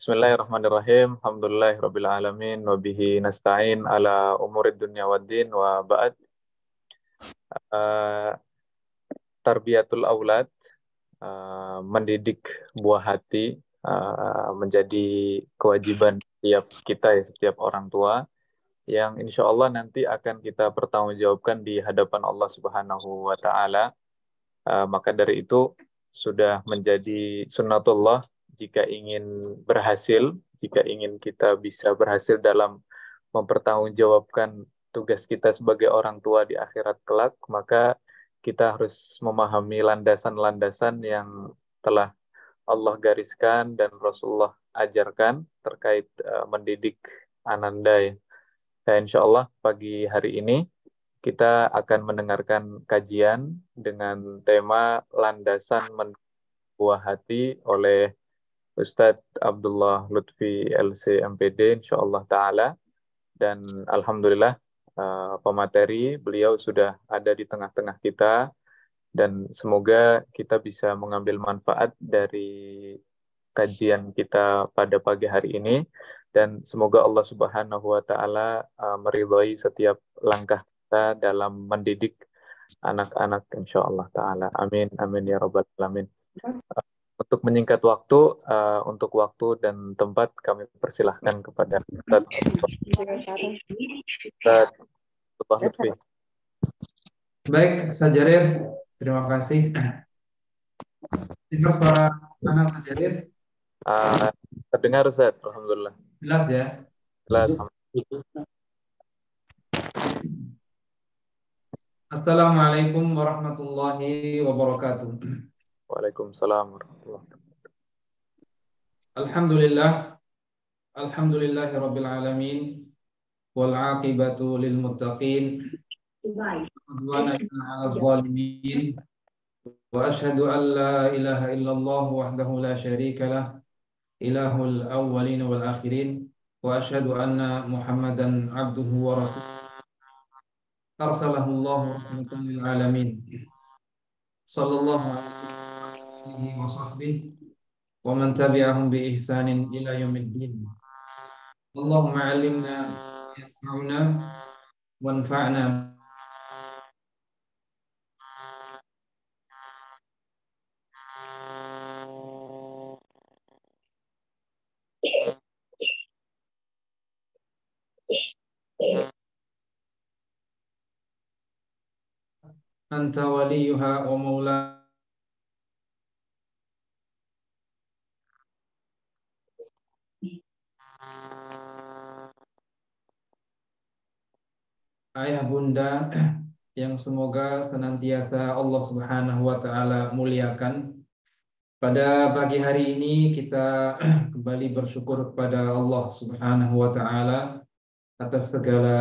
Bismillahirrahmanirrahim. Alhamdulillahirabbil alamin wa bihi nasta'in ala umurid dunya waddin wa ba'd. Uh, Tarbiyatul aulad, mendidik buah hati, menjadi kewajiban setiap kita ya, setiap orang tua yang insya Allah nanti akan kita pertanggungjawabkan di hadapan Allah Subhanahu wa Ta'ala. Maka dari itu sudah menjadi sunnatullah jika ingin berhasil, jika ingin kita bisa berhasil dalam mempertanggungjawabkan tugas kita sebagai orang tua di akhirat kelak, maka kita harus memahami landasan-landasan yang telah Allah gariskan dan Rasulullah ajarkan terkait mendidik ananda. Dan insya Allah pagi hari ini kita akan mendengarkan kajian dengan tema landasan buah hati oleh Ustadz Abdullah Lutfi LC MPD insyaallah ta'ala. Dan alhamdulillah pemateri beliau sudah ada di tengah-tengah kita dan semoga kita bisa mengambil manfaat dari kajian kita pada pagi hari ini dan semoga Allah Subhanahu wa taala meridhai setiap langkah kita dalam mendidik anak-anak insyaallah taala. Amin amin ya rabbal alamin. Untuk menyingkat waktu, untuk waktu dan tempat kami persilahkan kepada Ustaz Lutfi. Baik, Ustaz Jarir, terima kasih. Terus para anak Ustaz Jarir? Terdengar Ustaz, alhamdulillah. Jelas ya? Jelas. Assalamualaikum warahmatullahi wabarakatuh. Waalaikumsalam warahmatullahi wabarakatuh. Alhamdulillahi rabbil alamin wal aqibatu lil muttaqin udwana ala zalimin wa ashhadu an la ilaha illallah wahdahu la syarika lah ilahul awwalin wal akhirin wa ashhadu anna Muhammadan abduhu wa rasuluh arsalahu Allah rahmatan lil alamin sallallahu alaihi wa sahbihi wa man tabi'ahum bi ihsanin ila yaumiddin. Allahumma 'allimna yanfa'una wanfa'na anta waliyuha wa maula ayah bunda yang semoga senantiasa Allah Subhanahu wa taala muliakan. Pada pagi hari ini kita kembali bersyukur kepada Allah Subhanahu wa taala atas segala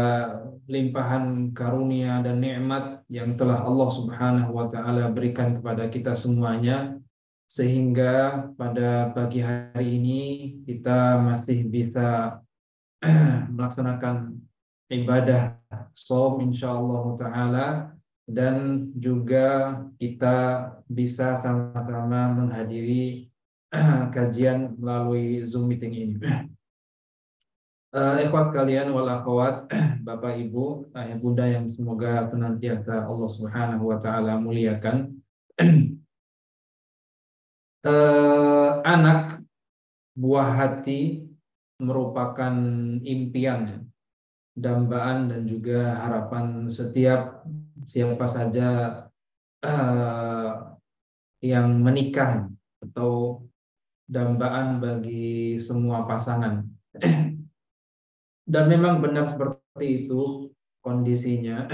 limpahan karunia dan nikmat yang telah Allah Subhanahu wa taala berikan kepada kita semuanya, sehingga pada pagi hari ini kita masih bisa melaksanakan ibadah shaum insyaallah taala dan juga kita bisa sama-sama menghadiri kajian melalui Zoom meeting ini. Ikhwat sekalian wal akhwat, Bapak Ibu, ayah bunda yang semoga senantiasa Allah Subhanahu wa taala muliakan. Anak buah hati merupakan impian, dambaan dan juga harapan setiap siapa saja yang menikah atau dambaan bagi semua pasangan. Dan memang benar seperti itu kondisinya.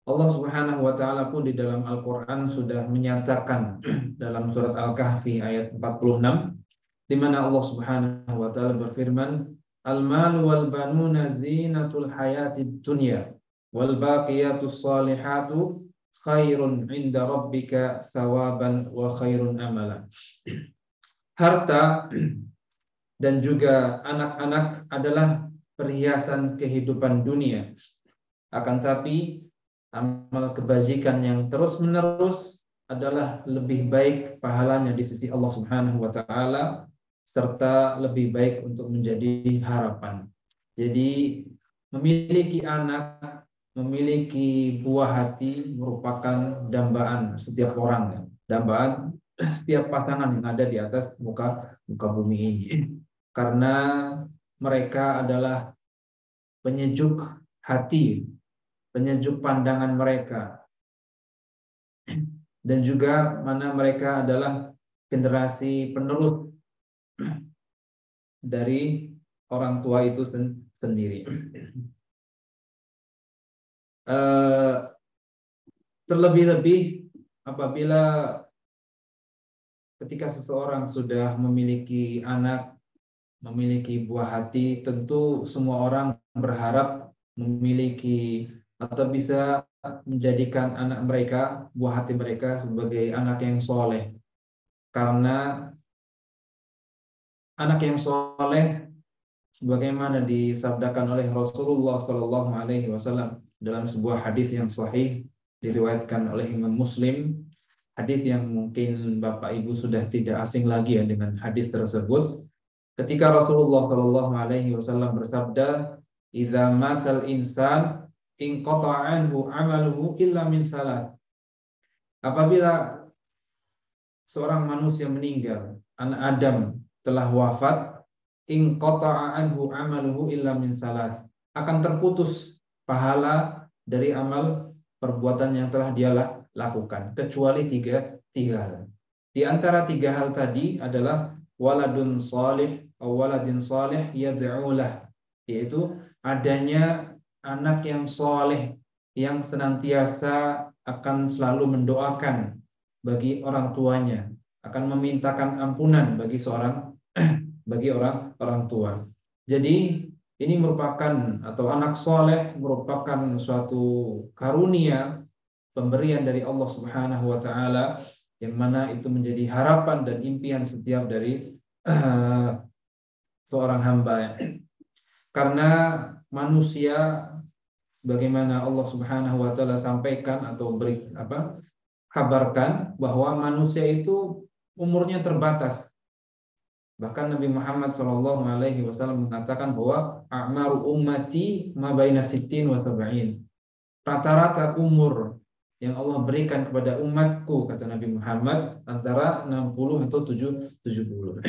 Allah Subhanahu wa taala pun di dalam Al-Qur'an sudah menyatakan dalam surat Al-Kahfi ayat 46 di mana Allah Subhanahu wa taala berfirman, "Al-malu wal banuna zinatul hayatid dunya wal baqiyatus salihatu khairun 'inda rabbika thawaban wa khairun amala." Harta dan juga anak-anak adalah perhiasan kehidupan dunia. Akan tapi amal kebajikan yang terus-menerus adalah lebih baik pahalanya di sisi Allah Subhanahu wa taala serta lebih baik untuk menjadi harapan. Jadi memiliki anak, memiliki buah hati merupakan dambaan setiap orang, dambaan setiap pasangan yang ada di atas muka bumi ini. Karena mereka adalah penyejuk hati, penyejuk pandangan mereka, dan juga mana mereka adalah generasi penerus dari orang tua itu sendiri. Terlebih-lebih apabila ketika seseorang sudah memiliki anak, memiliki buah hati, tentu semua orang berharap memiliki atau bisa menjadikan anak mereka, buah hati mereka sebagai anak yang soleh. Karena anak yang soleh, sebagaimana disabdakan oleh Rasulullah Sallallahu Alaihi Wasallam dalam sebuah hadis yang sahih diriwayatkan oleh Imam Muslim, hadis yang mungkin Bapak Ibu sudah tidak asing lagi ya dengan hadis tersebut. Ketika Rasulullah Sallallahu Alaihi Wasallam bersabda, "Idza matal insan inqata'a anhu 'amaluhu illa min salat." Apabila seorang manusia meninggal, anak Adam telah wafat, inqata'a anhu 'amaluhu illa min salat. Akan terputus pahala dari amal perbuatan yang telah dia lakukan kecuali tiga hal. Di antara tiga hal tadi adalah waladun salih atau waladin salih yad'ulah, yaitu adanya anak yang soleh yang senantiasa akan selalu mendoakan bagi orang tuanya, akan memintakan ampunan bagi orang tua. Jadi ini merupakan, atau anak soleh merupakan suatu karunia pemberian dari Allah Subhanahu wa taala, yang mana itu menjadi harapan dan impian setiap dari seorang hamba. Karena manusia, sebagaimana Allah Subhanahu wa taala sampaikan atau kabarkan, bahwa manusia itu umurnya terbatas. Bahkan Nabi Muhammad SAW mengatakan bahwa a'maru ummati ma baina sittin wa sab'in. Rata-rata umur yang Allah berikan kepada umatku, kata Nabi Muhammad, antara 60 atau 70.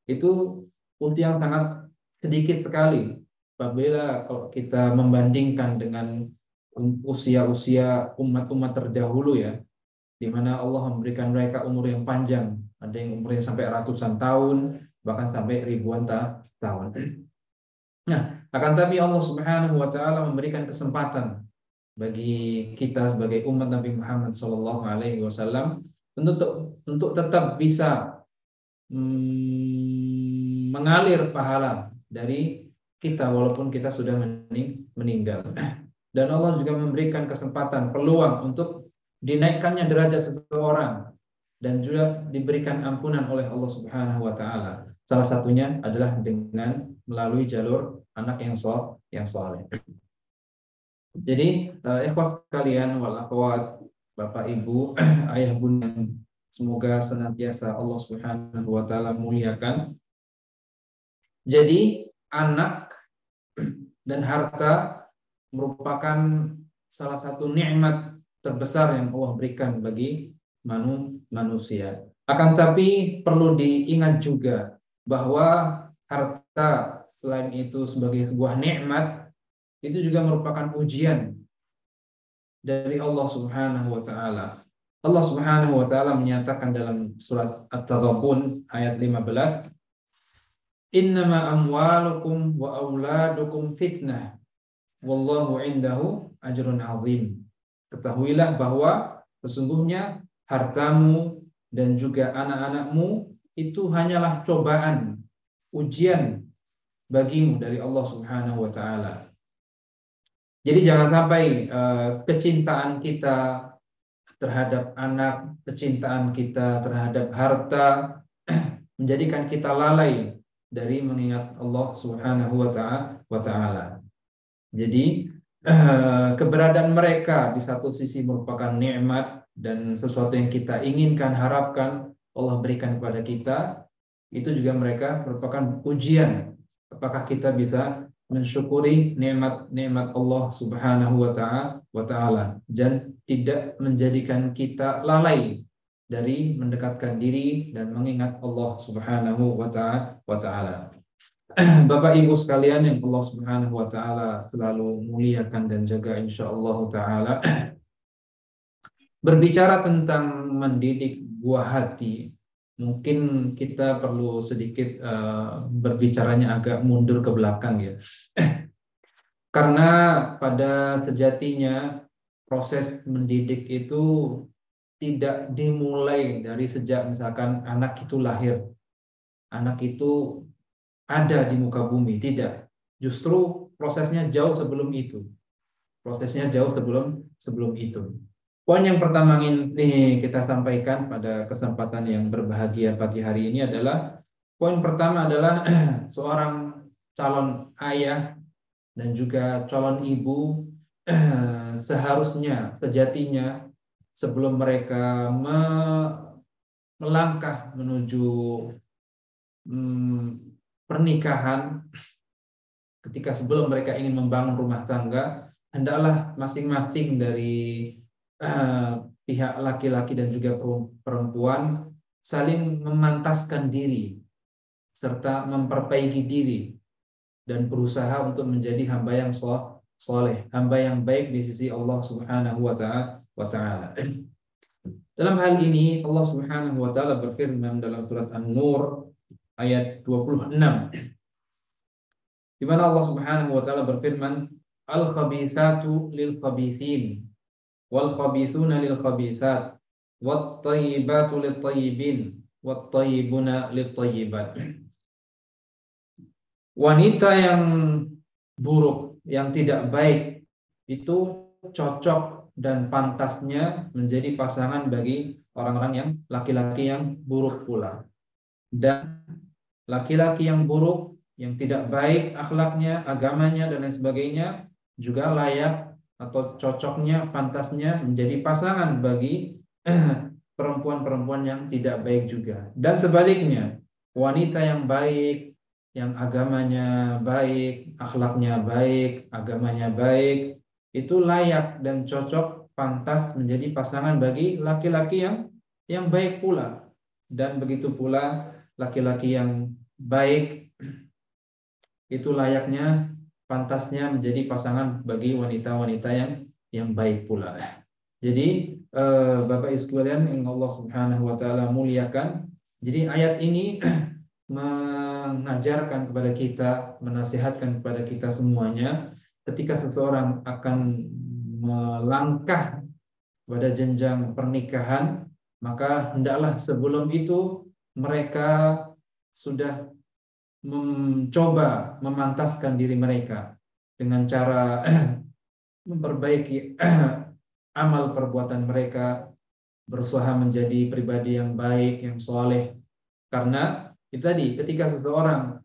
Itu usia yang sangat sedikit sekali apabila kalau kita membandingkan dengan usia-usia umat-umat terdahulu ya, di mana Allah memberikan mereka umur yang panjang, ada yang umurnya sampai ratusan tahun, bahkan sampai ribuan tahun. Nah, akan tapi Allah Subhanahu wa taala memberikan kesempatan bagi kita sebagai umat Nabi Muhammad sallallahu alaihi wasallam untuk tetap bisa mengalir pahala dari kita walaupun kita sudah meninggal. Dan Allah juga memberikan kesempatan, peluang untuk dinaikkannya derajat seseorang dan juga diberikan ampunan oleh Allah Subhanahu wa taala. Salah satunya adalah dengan melalui jalur anak yang saleh. Jadi ikhwah sekalian wal akhwat, Bapak Ibu, ayah bunda, semoga senantiasa Allah Subhanahu wa taala muliakan. Jadi anak dan harta merupakan salah satu nikmat terbesar yang Allah berikan bagi manusia. Akan tapi perlu diingat juga bahwa harta selain itu sebagai sebuah nikmat, itu juga merupakan ujian dari Allah Subhanahu wa taala. Allah Subhanahu wa taala menyatakan dalam surat At-Taghabun ayat 15, "Innama amwalukum wa auladukum fitnah wallahu indahu ajrun 'azim." Ketahuilah bahwa sesungguhnya hartamu dan juga anak-anakmu itu hanyalah cobaan, ujian bagimu dari Allah Subhanahu wa taala. Jadi jangan sampai kecintaan kita terhadap anak, kecintaan kita terhadap harta menjadikan kita lalai dari mengingat Allah Subhanahu wa taala. Jadi keberadaan mereka di satu sisi merupakan nikmat dan sesuatu yang kita inginkan, harapkan Allah berikan kepada kita. itu juga mereka merupakan ujian. Apakah kita bisa mensyukuri nikmat-nikmat Allah Subhanahu wa taala dan tidak menjadikan kita lalai dari mendekatkan diri dan mengingat Allah Subhanahu wa taala. Bapak Ibu sekalian yang Allah Subhanahu wa taala selalu muliakan dan jaga insyaallah taala. Berbicara tentang mendidik buah hati, mungkin kita perlu sedikit berbicaranya agak mundur ke belakang ya. Karena pada sejatinya proses mendidik itu tidak dimulai dari sejak misalkan anak itu lahir, anak itu ada di muka bumi, tidak. Justru prosesnya jauh sebelum itu. Prosesnya jauh sebelum itu. Poin yang pertama ini kita sampaikan pada kesempatan yang berbahagia pagi hari ini adalah poin pertama adalah seorang calon ayah dan juga calon ibu seharusnya sejatinya sebelum mereka melangkah menuju pernikahan, ketika sebelum mereka ingin membangun rumah tangga, hendaklah masing-masing dari pihak laki-laki dan juga perempuan saling memantaskan diri serta memperbaiki diri dan berusaha untuk menjadi hamba yang soleh, hamba yang baik di sisi Allah Subhanahu wa taala. Dalam hal ini Allah Subhanahu wa taala berfirman dalam surat An-Nur ayat 26, di mana Allah Subhanahu wa taala berfirman, al-khabithatu lil-khabithin wal-khabithuna lil-khabithat wat-tayyibatu lit-tayyibin wat-tayyibuna lit-tayyibat. Wanita yang buruk, yang tidak baik itu cocok dan pantasnya menjadi pasangan bagi orang-orang yang laki-laki yang buruk pula. Dan laki-laki yang buruk, yang tidak baik akhlaknya, agamanya dan lain sebagainya juga layak atau cocoknya, pantasnya menjadi pasangan bagi perempuan-perempuan yang tidak baik juga. Dan sebaliknya, wanita yang baik, yang agamanya baik, akhlaknya baik, agamanya baik, itu layak dan cocok, pantas menjadi pasangan bagi laki-laki yang baik pula. Dan begitu pula laki-laki yang baik itu layaknya, pantasnya menjadi pasangan bagi wanita-wanita yang baik pula. Jadi Bapak Ibu sekalian yang Allah Subhanahu wa taala muliakan, jadi ayat ini mengajarkan kepada kita, menasihatkan kepada kita semuanya, ketika seseorang akan melangkah pada jenjang pernikahan, maka hendaklah sebelum itu mereka sudah mencoba memantaskan diri mereka dengan cara memperbaiki amal perbuatan mereka, berusaha menjadi pribadi yang baik, yang soleh. Karena itu tadi, ketika seseorang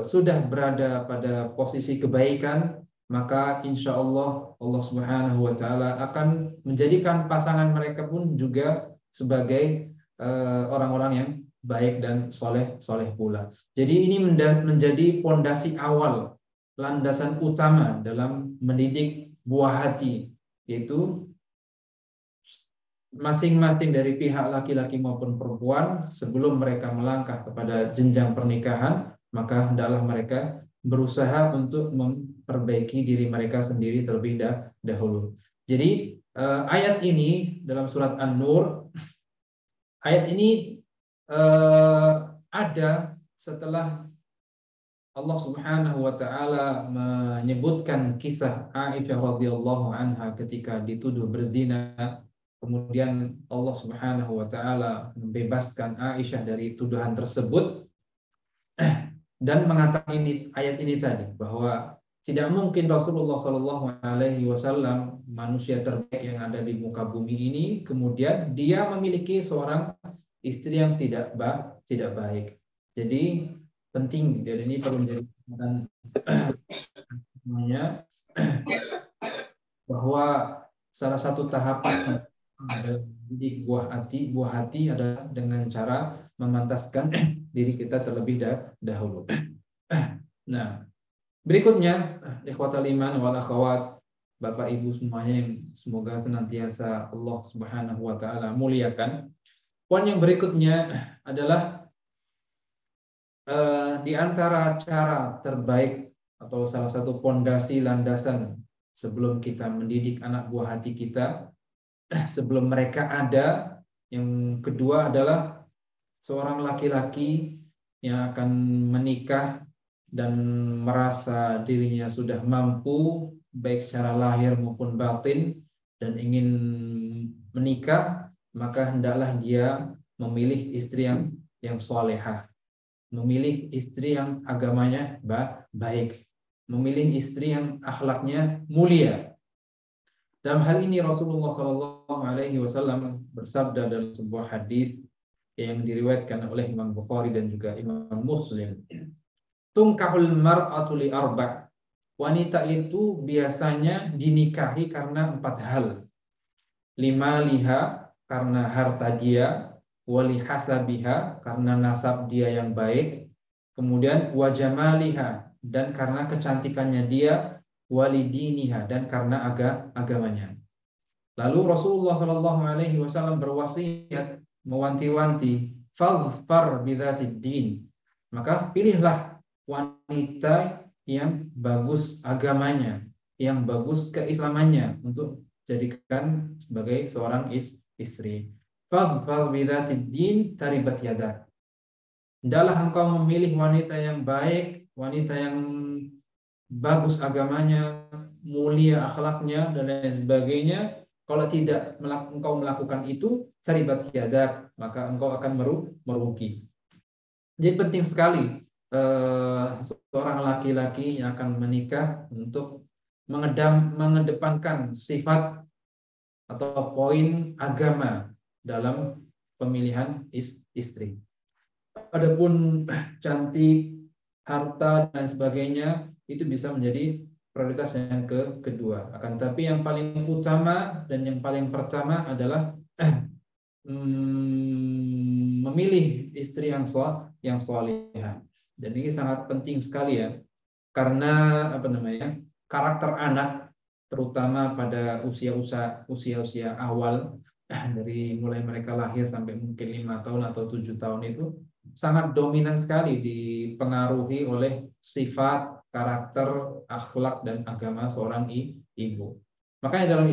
sudah berada pada posisi kebaikan, maka insya Allah Allah Subhanahu wa taala akan menjadikan pasangan mereka pun juga sebagai orang-orang yang baik dan soleh pula. Jadi ini menjadi pondasi awal, landasan utama dalam mendidik buah hati, yaitu masing-masing dari pihak laki-laki maupun perempuan sebelum mereka melangkah kepada jenjang pernikahan, maka hendaklah mereka berusaha untuk memperbaiki diri mereka sendiri terlebih dahulu. Jadi ayat ini dalam surat An-Nur, ayat ini ada setelah Allah Subhanahu wa taala menyebutkan kisah Aisyah radhiyallahu anha ketika dituduh berzina. Kemudian Allah Subhanahu wa taala membebaskan Aisyah dari tuduhan tersebut dan mengatakan ayat ini tadi bahwa tidak mungkin Rasulullah Shallallahu alaihi wasallam, manusia terbaik yang ada di muka bumi ini, kemudian dia memiliki seorang istri yang tidak baik. Jadi penting, dan ini perlu menjadi semuanya, bahwa salah satu tahapan mendidik buah hati adalah dengan cara memantaskan diri kita terlebih dahulu. Nah, berikutnya, ikhwatal iman wal akhwat, Bapak Ibu semuanya yang semoga senantiasa Allah Subhanahu wa taala muliakan. Poin yang berikutnya adalah di antara cara terbaik atau salah satu pondasi landasan sebelum kita mendidik anak buah hati kita, sebelum mereka ada, yang kedua adalah seorang laki-laki yang akan menikah dan merasa dirinya sudah mampu baik secara lahir maupun batin dan ingin menikah, maka hendaklah dia memilih istri yang solehah, memilih istri yang agamanya baik, memilih istri yang akhlaknya mulia. Dalam hal ini Rasulullah SAW bersabda dalam sebuah hadis yang diriwayatkan oleh Imam Bukhari dan juga Imam Muslim. Tunkahul mar'atu li arba'. Wanita itu biasanya dinikahi karena 4 hal. 5 liha, karena harta dia, wali hasabiha, karena nasab dia yang baik, kemudian wajamaliha, dan karena kecantikannya dia, wali diniha, dan karena agamanya. Lalu Rasulullah SAW berwasiat, mewanti-wanti, fadhfar bidzatid din, maka pilihlah wanita yang bagus agamanya, yang bagus keislamannya untuk jadikan sebagai seorang istri. Fadhfar bidzatid din taribat yadak. Hendaklah engkau memilih wanita yang baik, wanita yang bagus agamanya, mulia akhlaknya, dan lain sebagainya. Kalau tidak engkau melakukan itu, taribat yadak, maka engkau akan merugi. Jadi penting sekali seorang laki-laki yang akan menikah untuk mengedepankan sifat atau poin agama dalam pemilihan istri. Adapun cantik, harta dan sebagainya itu bisa menjadi prioritas yang kedua. Akan tetapi yang paling utama dan yang paling pertama adalah memilih istri yang salihah. Dan ini sangat penting sekali ya, karena karakter anak, terutama pada usia awal, dari mulai mereka lahir sampai mungkin 5 tahun atau 7 tahun itu sangat dominan sekali dipengaruhi oleh sifat, karakter, akhlak, dan agama seorang ibu. Makanya dalam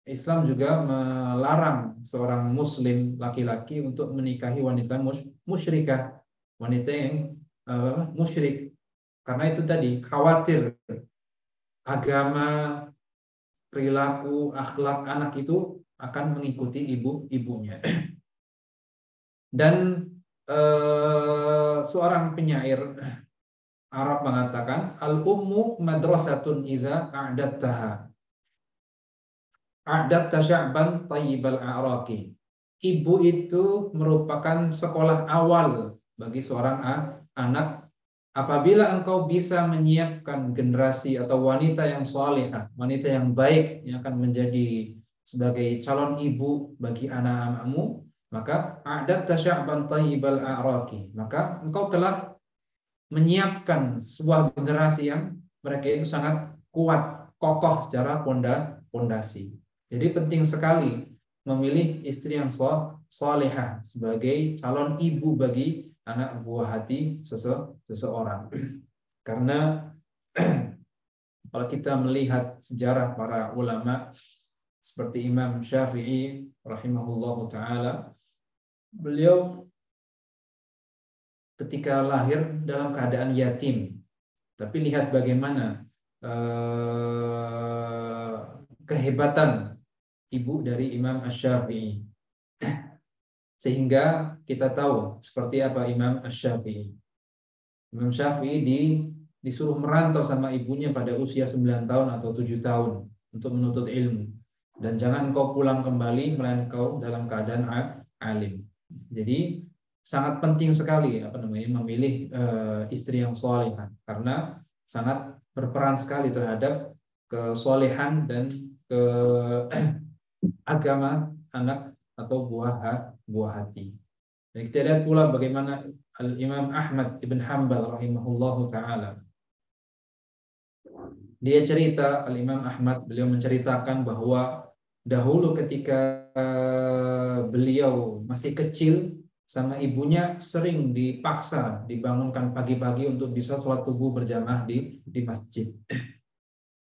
Islam juga melarang seorang muslim laki-laki untuk menikahi wanita musyrikah, wanita yang musyrik. Karena itu tadi, khawatir agama, perilaku, akhlak anak itu akan mengikuti ibunya. Dan seorang penyair Arab mengatakan, al-ummu madrasatun idza a'dattaha. A'datta sya'ban tayyibal a'raqi. Ibu itu merupakan sekolah awal bagi seorang anak. Apabila engkau bisa menyiapkan generasi atau wanita yang salihah, wanita yang baik yang akan menjadi sebagai calon ibu bagi anak-anakmu, maka a'datta sya'ban tayyibal a'raqi, maka engkau telah menyiapkan sebuah generasi yang mereka itu sangat kuat, kokoh secara pondasi. Jadi penting sekali memilih istri yang salihah sebagai calon ibu bagi anak buah hati seseorang. Karena kalau kita melihat sejarah para ulama seperti Imam Syafi'i rahimahullahu taala, beliau ketika lahir dalam keadaan yatim, tapi lihat bagaimana kehebatan ibu dari Imam Asy-Syafi'i, sehingga kita tahu seperti apa Imam Asy-Syafi'i. Imam Syafi'i disuruh merantau sama ibunya pada usia 9 tahun atau 7 tahun untuk menuntut ilmu, dan jangan engkau pulang kembali melainkan engkau dalam keadaan alim. Jadi sangat penting sekali memilih istri yang salihah, karena sangat berperan sekali terhadap kesolehan dan agama anak atau buah hati. Dan kita lihat pula bagaimana Al-Imam Ahmad ibn Hanbal rahimahullahu ta'ala. Dia cerita, Al-Imam Ahmad, beliau menceritakan bahwa dahulu ketika beliau masih kecil, sama ibunya sering dipaksa dibangunkan pagi-pagi untuk bisa sholat subuh berjamaah di masjid.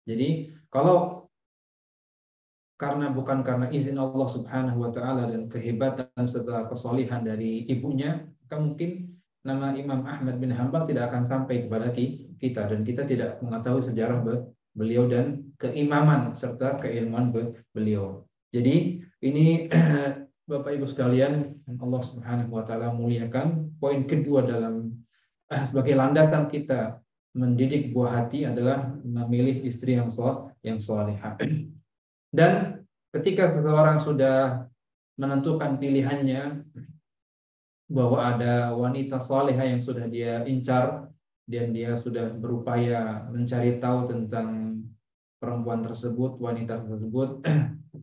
Jadi kalau bukan karena izin Allah Subhanahu wa taala dan kehebatan serta kesolihan dari ibunya, maka mungkin nama Imam Ahmad bin Hanbal tidak akan sampai kepada kita, dan kita tidak mengetahui sejarah beliau dan keimaman serta keilmuan beliau. Jadi ini Bapak Ibu sekalian, Allah Subhanahu wa taala muliakan. Poin kedua dalam sebagai landasan kita mendidik buah hati adalah memilih istri yang salihah. Dan ketika seseorang sudah menentukan pilihannya, bahwa ada wanita salihah yang sudah dia incar dan dia sudah berupaya mencari tahu tentang perempuan tersebut, wanita tersebut,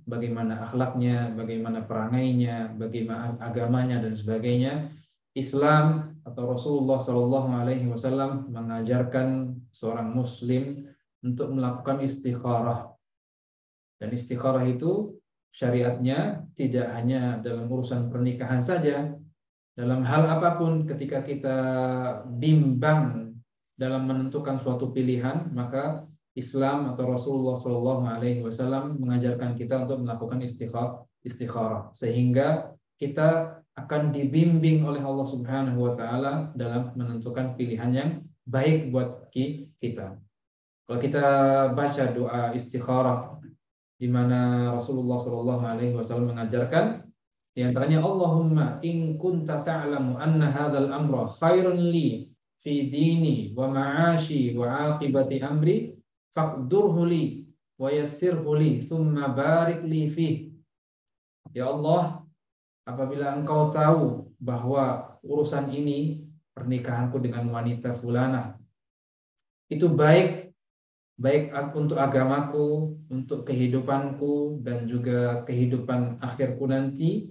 bagaimana akhlaknya, bagaimana perangainya, bagaimana agamanya dan sebagainya. Islam atau Rasulullah Shallallahu Alaihi Wasallam mengajarkan seorang Muslim untuk melakukan istikharah. Dan istikharah itu syariatnya tidak hanya dalam urusan pernikahan saja. Dalam hal apapun, ketika kita bimbang dalam menentukan suatu pilihan, maka Islam atau Rasulullah SAW mengajarkan kita untuk melakukan istikharah, sehingga kita akan dibimbing oleh Allah Subhanahu Wa Taala dalam menentukan pilihan yang baik buat kita. Kalau kita baca doa istikharah, di mana Rasulullah SAW mengajarkan, di antaranya, Allahumma in kunta ta'lamu anna hadzal amra khairun li fi dini wa ma'ashi wa aqibati amri faqdurhu li wa yassirhu li thumma barik li fi. Ya Allah, apabila engkau tahu bahwa urusan ini, pernikahanku dengan wanita fulanah, itu baik untuk agamaku, untuk kehidupanku dan juga kehidupan akhirku nanti,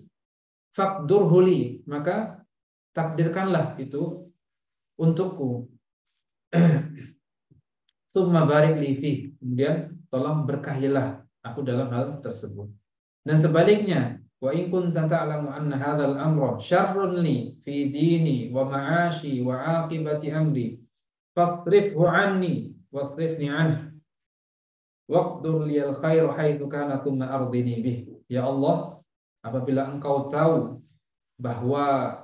faqdurhu li, maka takdirkanlah itu untukku. Tsumma barik li fi, kemudian tolong berkahilah aku dalam hal tersebut. Dan sebaliknya, wa in kunta ta'lamu anna hadzal amra syarrun li fi dini wa ma'ashi wa aqibati amri fasrifhu anni wasrifni anhu waqdur liyal khairu haitsu kana thumma ardini bih. Ya Allah, apabila engkau tahu bahwa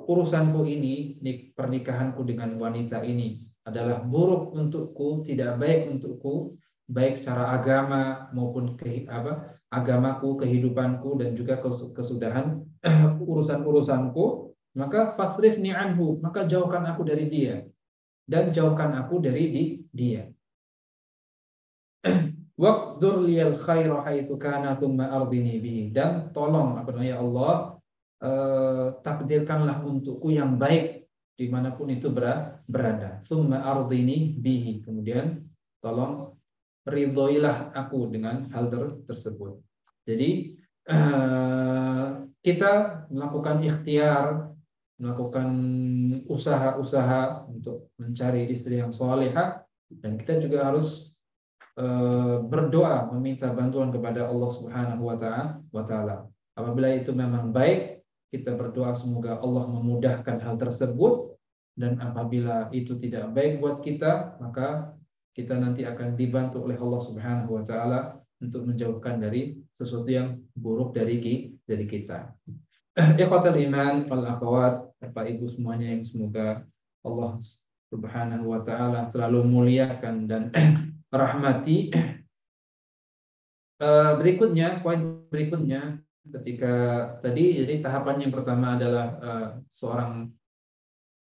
urusanku ini, pernikahanku dengan wanita ini adalah buruk untukku, tidak baik untukku, baik secara agama maupun agamaku, kehidupanku dan juga kesudahan urusan-urusanku, maka fasrifni anhu, maka jauhkan aku dari dia dan jauhkan aku dari dia. Waqdur liyal khaira haitsu kana thumma ardini bihi, dan tolong ya Allah, takdirkanlah untukku yang baik dimanapun itu berada. Thumma ardini bihi, kemudian tolong ridhoilah aku dengan hal tersebut. Jadi kita melakukan ikhtiar, melakukan usaha-usaha untuk mencari istri yang salihah, dan kita juga harus berdoa meminta bantuan kepada Allah Subhanahu wa taala. Apabila itu memang baik, kita berdoa semoga Allah memudahkan hal tersebut, dan apabila itu tidak baik buat kita, maka kita nanti akan dibantu oleh Allah Subhanahu wa taala untuk menjauhkan dari sesuatu yang buruk dari kita. Ikhwatal iman wal akhwat, Bapak Ibu semuanya yang semoga Allah Subhanahu wa taala selalu muliakan dan rahmati. Poin berikutnya, ketika tadi jadi tahapan yang pertama adalah seorang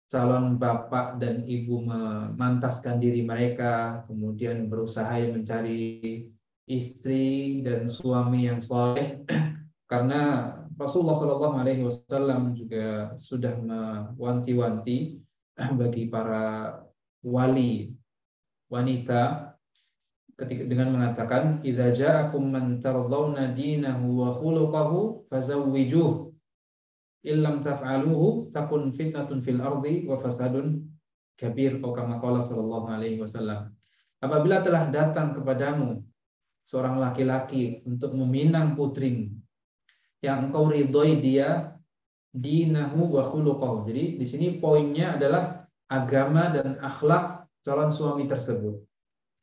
calon bapak dan ibu memantaskan diri mereka, kemudian berusaha mencari istri dan suami yang saleh, karena Rasulullah Shallallahu Alaihi Wasallam juga sudah mewanti-wanti bagi para wali wanita ketika dengan mengatakan, idza ja'akum man tardawna dinahu wa khuluquhu fazawwijuh. illam taf'aluhu takun fitnatun fil ardi wa fasadun kabir, atau kama qala sallallahu alaihi wasallam. Apabila telah datang kepadamu seorang laki-laki untuk meminang putrimu yang engkau ridhoi dia dinahu wa khuluquhu. Jadi di sini poinnya adalah agama dan akhlak calon suami tersebut.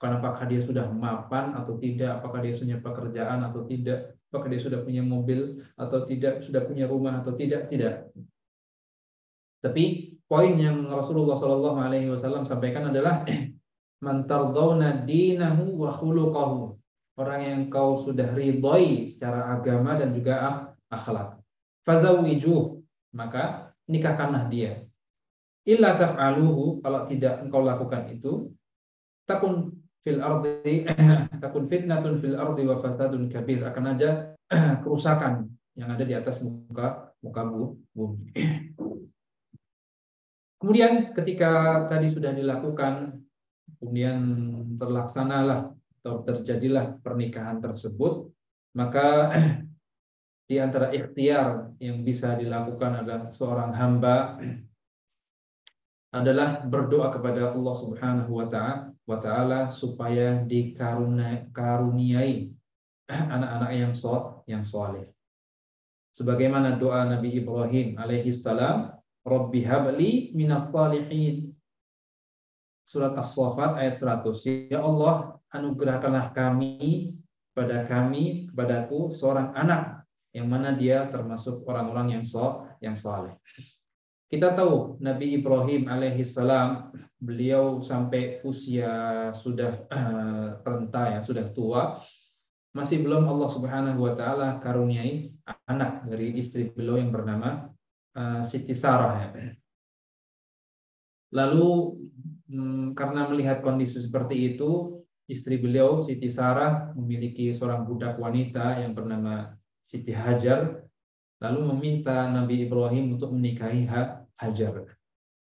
Karena apakah dia sudah mapan atau tidak, apakah dia punya pekerjaan atau tidak, apakah dia sudah punya mobil atau tidak, sudah punya rumah atau tidak, tidak. Tapi poin yang Rasulullah Shallallahu Alaihi Wasallam sampaikan adalah man tardawna dinahu wa khuluquhu. Orang yang kau sudah ridhoi secara agama dan juga akhlak. Fazawwijuh, maka nikahkanlah dia. Illa taf'aluhu, kalau tidak engkau lakukan itu, takun fil ardi takun fitnatun fil ardi wa fasadun kabir, akan ada kerusakan yang ada di atas muka bumi. Kemudian ketika tadi sudah dilakukan, kemudian terlaksanalah atau terjadilah pernikahan tersebut, maka di antara ikhtiar yang bisa dilakukan adalah seorang hamba adalah berdoa kepada Allah Subhanahu wa taala supaya dikaruniai anak-anak yang saleh. Sebagaimana doa Nabi Ibrahim alaihi salam, Rabbi habli minadh shalihin. Surat As-Saffat ayat 100. Ya Allah, anugerahkanlah kepadaku seorang anak yang mana dia termasuk orang-orang yang saleh. Kita tahu Nabi Ibrahim alaihissalam, beliau sampai usia sudah renta, ya, sudah tua, masih belum Allah Subhanahu wa taala karuniai anak dari istri beliau yang bernama Siti Sarah, ya. Lalu karena melihat kondisi seperti itu, istri beliau Siti Sarah memiliki seorang budak wanita yang bernama Siti Hajar, lalu meminta Nabi Ibrahim untuk menikahi Hajar.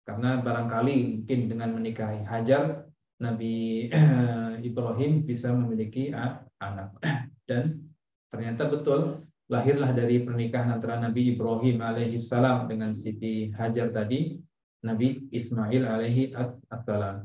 Karena barangkali mungkin dengan menikahi Hajar, Nabi Ibrahim bisa memiliki anak. Dan ternyata betul, lahirlah dari pernikahan antara Nabi Ibrahim alaihissalam dengan Siti Hajar tadi, Nabi Ismail alaihi assalam.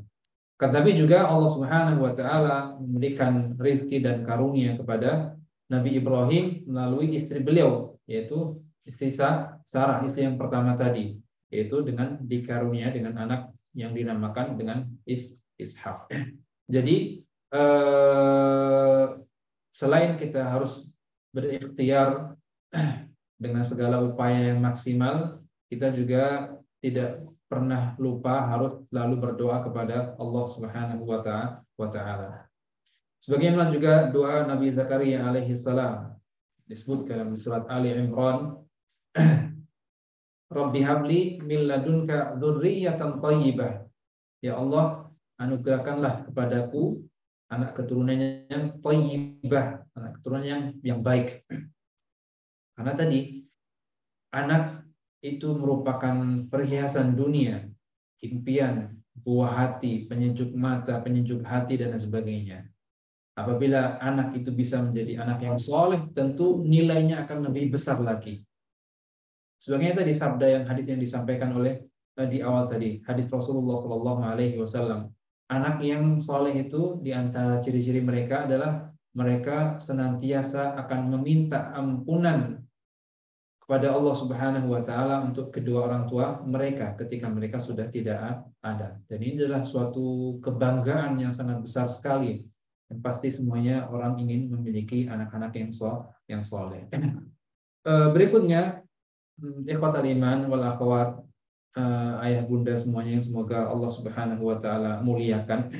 Tetapi juga Allah Subhanahu wa taala memberikan rezeki dan karunia kepada Nabi Ibrahim melalui istri beliau, yaitu istri Sarah, istri yang pertama tadi, yaitu dengan dikarunia dengan anak yang dinamakan dengan Ishak. Jadi selain kita harus berikhtiar dengan segala upaya yang maksimal, kita juga tidak pernah lupa harus lalu berdoa kepada Allah Subhanahu wa taala. Sebagaimana juga doa Nabi Zakaria alaihi salam disebutkan dalam surat Ali Imran, Rabbi habli min ladunka dzurriyyatan thayyibah. Ya Allah, anugerahkanlah kepadaku anak keturunan yang thayyibah, anak keturunan yang baik. Karena tadi anak itu merupakan perhiasan dunia, impian, buah hati, penyejuk mata, penyejuk hati, dan sebagainya. Apabila anak itu bisa menjadi anak yang soleh, tentu nilainya akan lebih besar lagi. Sebagaimana tadi sabda hadis yang disampaikan oleh di awal tadi, hadis Rasulullah Shallallahu Alaihi Wasallam. Anak yang soleh itu di antara ciri-ciri mereka adalah mereka senantiasa akan meminta ampunan kepada Allah Subhanahu wa taala untuk kedua orang tua mereka ketika mereka sudah tidak ada. Dan ini adalah suatu kebanggaan yang sangat besar sekali. Dan pasti semuanya orang ingin memiliki anak-anak yang soleh. Berikutnya, ikhwatal iman wal akhwat, ayah bunda semuanya yang semoga Allah Subhanahu wa taala muliakan.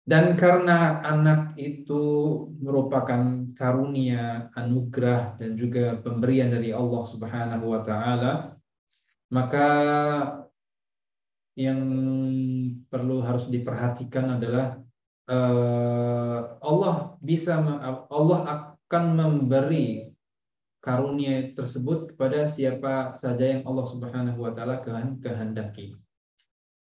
Dan karena anak itu merupakan karunia, anugerah, dan juga pemberian dari Allah Subhanahu wa taala, maka yang perlu harus diperhatikan adalah Allah akan memberi karunia tersebut kepada siapa saja yang Allah Subhanahu wa taala kehendaki.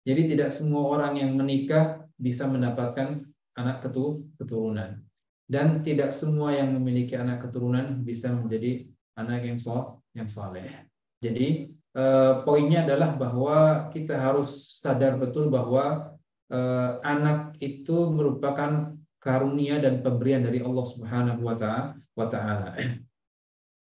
Jadi tidak semua orang yang menikah bisa mendapatkan anak keturunan, dan tidak semua yang memiliki anak keturunan bisa menjadi anak yang saleh. Jadi poinnya adalah bahwa kita harus sadar betul bahwa anak itu merupakan karunia dan pemberian dari Allah Subhanahu wa taala.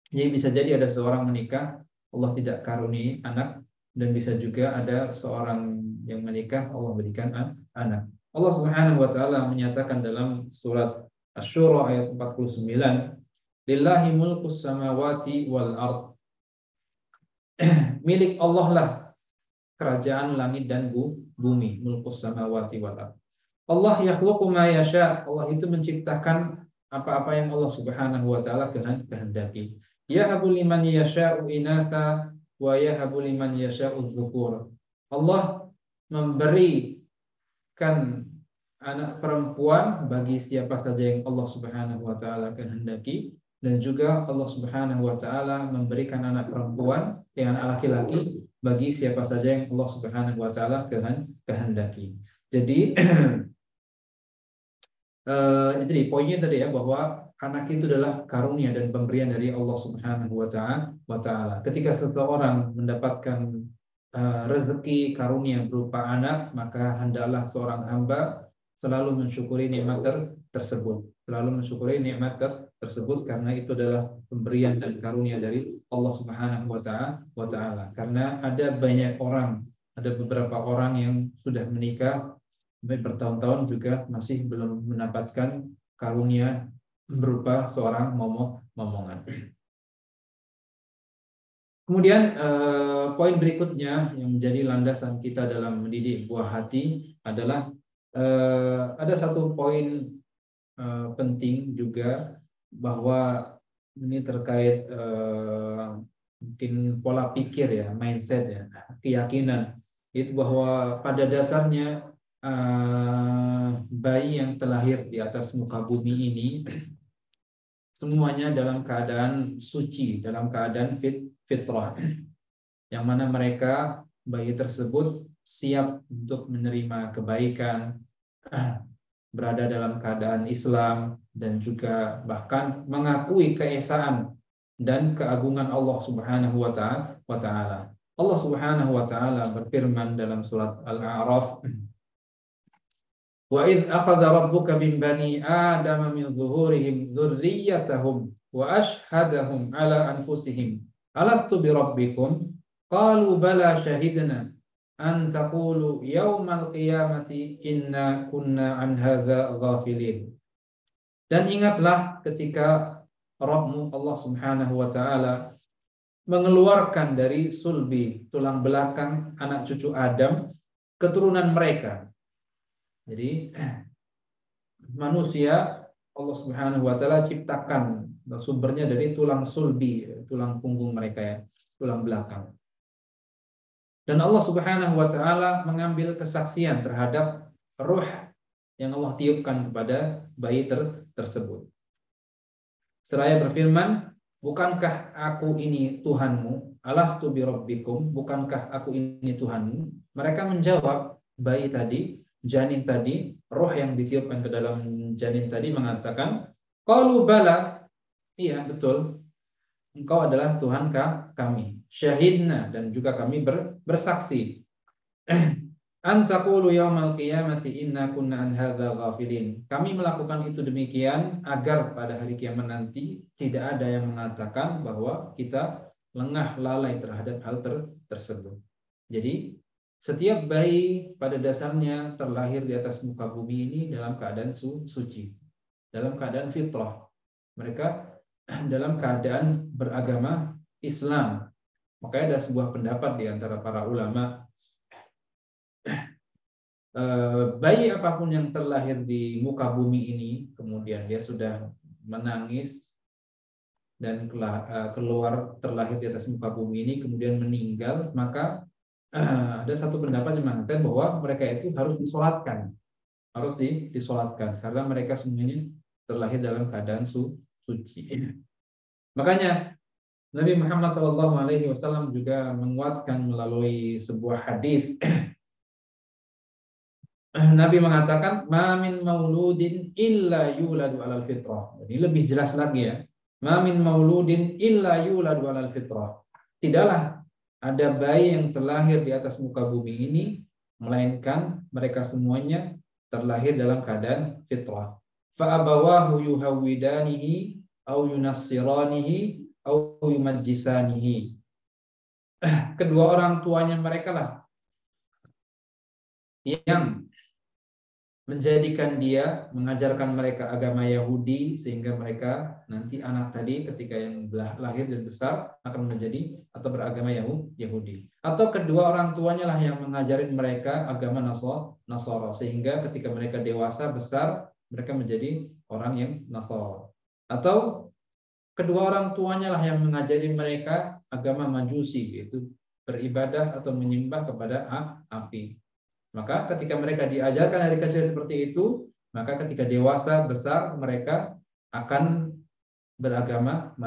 Jadi bisa jadi ada seorang menikah, Allah tidak karuniai anak, dan bisa juga ada seorang yang menikah, Allah berikan anak. Allah Subhanahu wa taala menyatakan dalam surat Asy-Syura ayat 49, "Lillahi mulkus samawati wal ard." Milik Allah lah kerajaan langit dan bumi, mulkus samawati wal ard. Allah yakhluqu ma yasha. Allah itu menciptakan apa-apa yang Allah Subhanahu wa taala kehendaki. Yahabu liman yasha'u inatha wa yahabu liman yasha'u dzukur. Allah memberikan anak perempuan bagi siapa saja yang Allah Subhanahu wa taala kehendaki, dan juga Allah Subhanahu wa taala memberikan anak perempuan dengan anak laki-laki bagi siapa saja yang Allah Subhanahu wa taala kehendaki. Jadi jadi poinnya tadi ya, bahwa anak itu adalah karunia dan pemberian dari Allah Subhanahu wa taala. Ketika seseorang mendapatkan rezeki karunia berupa anak, maka hendaklah seorang hamba selalu mensyukuri nikmat tersebut. Selalu mensyukuri nikmat tersebut, karena itu adalah pemberian dan karunia dari Allah Subhanahu wa taala. Karena ada banyak orang, ada beberapa orang yang sudah menikah sampai bertahun-tahun juga masih belum mendapatkan karunia berupa seorang momongan. Kemudian poin berikutnya yang menjadi landasan kita dalam mendidik buah hati adalah ada satu poin penting juga, bahwa ini terkait mungkin pola pikir ya, mindset ya, keyakinan. Itu bahwa pada dasarnya bayi yang terlahir di atas muka bumi ini semuanya dalam keadaan suci, dalam keadaan fitrah, yang mana mereka, bayi tersebut, siap untuk menerima kebaikan, berada dalam keadaan Islam, dan juga bahkan mengakui keesaan dan keagungan Allah Subhanahu wa taala. Allah Subhanahu wa taala berfirman dalam surat Al-A'raf, "Wa idz akhadha rabbuka min bani Adama min zuhurihim dzurriyyatahum wa ashhadahum ala anfusihim alastu bi rabbikum qalu bala shahidna an taqulu yaumal qiyamati inna kunna an hadza ghafilin." Dan ingatlah ketika Rabbmu Allah Subhanahu wa taala mengeluarkan dari sulbi, tulang belakang anak cucu Adam, keturunan mereka. Jadi manusia Allah Subhanahu wa taala ciptakan sumbernya dari tulang sulbi, tulang punggung mereka ya, tulang belakang. Dan Allah Subhanahu wa taala mengambil kesaksian terhadap ruh yang Allah tiupkan kepada bayi tersebut. Seraya berfirman, "Bukankah aku ini Tuhanmu? Alastu bi rabbikum? Bukankah aku ini Tuhanmu?" Mereka menjawab, bayi tadi, janin tadi, roh yang ditiupkan ke dalam janin tadi mengatakan, "Qalu bala." Iya, betul. Engkau adalah Tuhan kami. Syahidna, dan juga kami bersaksi. Antaqulu yaumal qiyamati inna kunna an hadza ghafilin. Kami melakukan itu demikian agar pada hari kiamat nanti tidak ada yang mengatakan bahwa kita lengah lalai terhadap hal tersebut. Jadi setiap bayi pada dasarnya terlahir di atas muka bumi ini dalam keadaan suci, dalam keadaan fitrah. Mereka dalam keadaan beragama Islam. Makanya ada sebuah pendapat di antara para ulama, bayi apapun yang terlahir di muka bumi ini, kemudian dia sudah menangis dan keluar terlahir di atas muka bumi ini, kemudian meninggal, maka ada satu pendapat yang mengatakan bahwa mereka itu harus disolatkan, disolatkan, karena mereka semuanya terlahir dalam keadaan suci. Makanya Nabi Muhammad SAW juga menguatkan melalui sebuah hadis. Nabi mengatakan, "Ma min mauludin illa yuladu alal fitrah." Ini lebih jelas lagi ya. Ma min mauludin illa yuladu 'alal fitrah. Tidaklah ada bayi yang terlahir di atas muka bumi ini melainkan mereka semuanya terlahir dalam keadaan fitrah. Fa abawahu yuhawwidanihi au yunassiranihi au yumajjisanihi. Kedua orang tuanya mereka lah yang menjadikan dia, mengajarkan mereka agama Yahudi, sehingga mereka nanti anak tadi ketika yang lahir dan besar akan menjadi atau beragama Yahudi. Atau kedua orang tuanya lah yang mengajarin mereka agama Nasara, sehingga ketika mereka dewasa besar mereka menjadi orang yang Nasara. Atau kedua orang tuanya lah yang mengajari mereka agama Majusi, yaitu beribadah atau menyembah kepada api. Maka ketika mereka diajarkan dari kecil seperti itu, maka ketika dewasa besar mereka akan beragama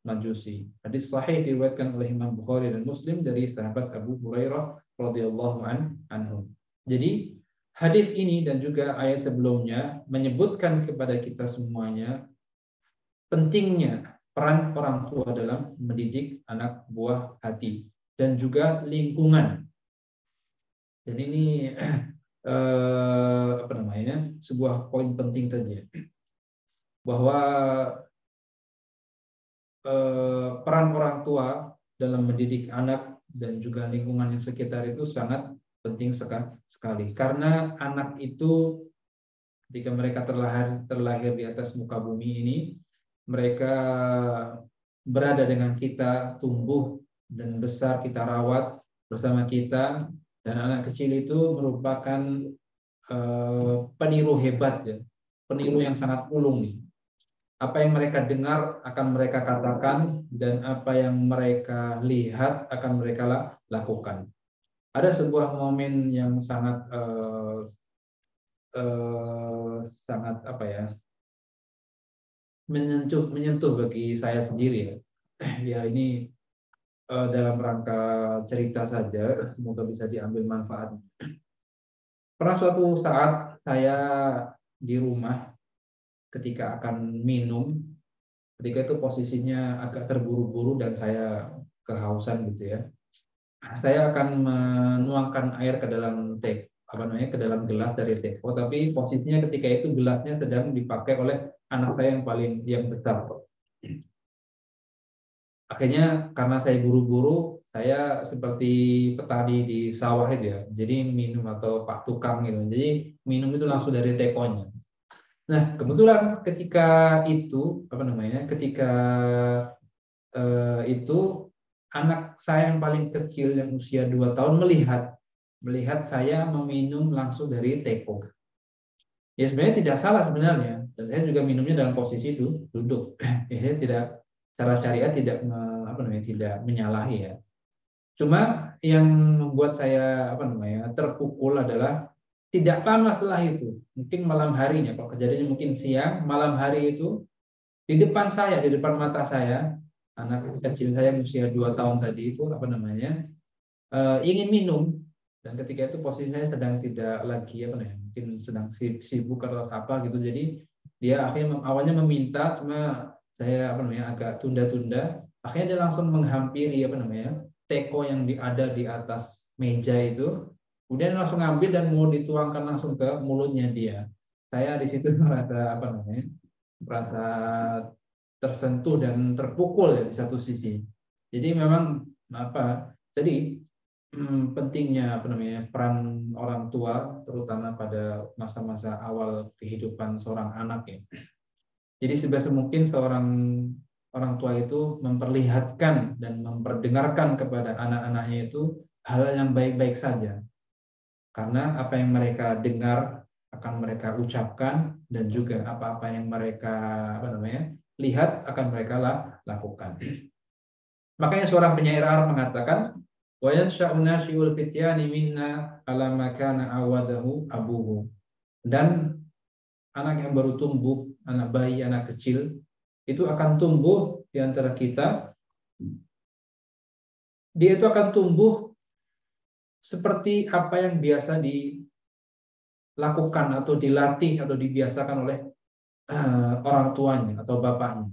Majusi. Hadis sahih diriwayatkan oleh Imam Bukhari dan Muslim dari sahabat Abu Hurairah radhiyallahu anhu. Jadi hadis ini dan juga ayat sebelumnya menyebutkan kepada kita semuanya pentingnya peran orang tua dalam mendidik anak buah hati dan juga lingkungan. Dan ini apa namanya, sebuah poin penting tadi, bahwa peran orang tua dalam mendidik anak dan juga lingkungan yang sekitar itu sangat penting sekali. Karena anak itu ketika mereka terlahir di atas muka bumi ini, mereka berada dengan kita, tumbuh dan besar, kita rawat bersama kita. Dan anak kecil itu merupakan peniru hebat, ya, peniru yang sangat ulung nih. Apa yang mereka dengar akan mereka katakan, dan apa yang mereka lihat akan mereka lakukan. Ada sebuah momen yang sangat sangat apa ya, menyentuh bagi saya sendiri, ya. Ya ini dalam rangka cerita saja, semoga bisa diambil manfaat. Pernah suatu saat saya di rumah ketika akan minum, ketika itu posisinya agak terburu-buru dan saya kehausan gitu ya. Saya akan menuangkan air ke dalam ke dalam gelas dari teko, tapi posisinya ketika itu gelasnya sedang dipakai oleh anak saya yang besar. Akhirnya karena saya buru-buru, saya seperti petani di sawah itu ya. Jadi minum atau pak tukang gitu. Jadi minum itu langsung dari tekonya. Nah, kebetulan ketika itu Ketika itu anak saya yang paling kecil yang usia 2 tahun melihat saya meminum langsung dari teko. Ya sebenarnya tidak salah sebenarnya, dan saya juga minumnya dalam posisi duduk. Ya, saya tidak, secara syariat tidak menyalahi ya. Cuma yang membuat saya terpukul adalah tidak lama setelah itu, mungkin malam harinya, kalau kejadiannya mungkin siang, malam hari itu di depan mata saya, anak kecil saya yang usia 2 tahun tadi itu ingin minum, dan ketika itu posisi saya sedang tidak lagi mungkin sedang sibuk atau apa gitu. Jadi dia akhirnya awalnya meminta, cuma saya agak tunda-tunda. Akhirnya dia langsung menghampiri teko yang ada di atas meja itu, kemudian langsung ngambil dan mau dituangkan langsung ke mulutnya dia. Saya di situ merasa tersentuh dan terpukul ya di satu sisi. Jadi memang jadi pentingnya peran orang tua terutama pada masa-masa awal kehidupan seorang anak ya. Jadi sebisa mungkin seorang orang tua itu memperlihatkan dan memperdengarkan kepada anak-anaknya itu hal yang baik-baik saja. Karena apa yang mereka dengar akan mereka ucapkan, dan juga apa-apa yang mereka lihat akan mereka lakukan. Makanya seorang penyair Arab mengatakan, wa yansha'u nashi'ul fityani minna ala ma kana awadahu abuhu. Dan anak yang baru tumbuh, anak bayi, anak kecil, itu akan tumbuh di antara kita. Dia itu akan tumbuh seperti apa yang biasa dilakukan atau dilatih atau dibiasakan oleh orang tuanya atau bapaknya.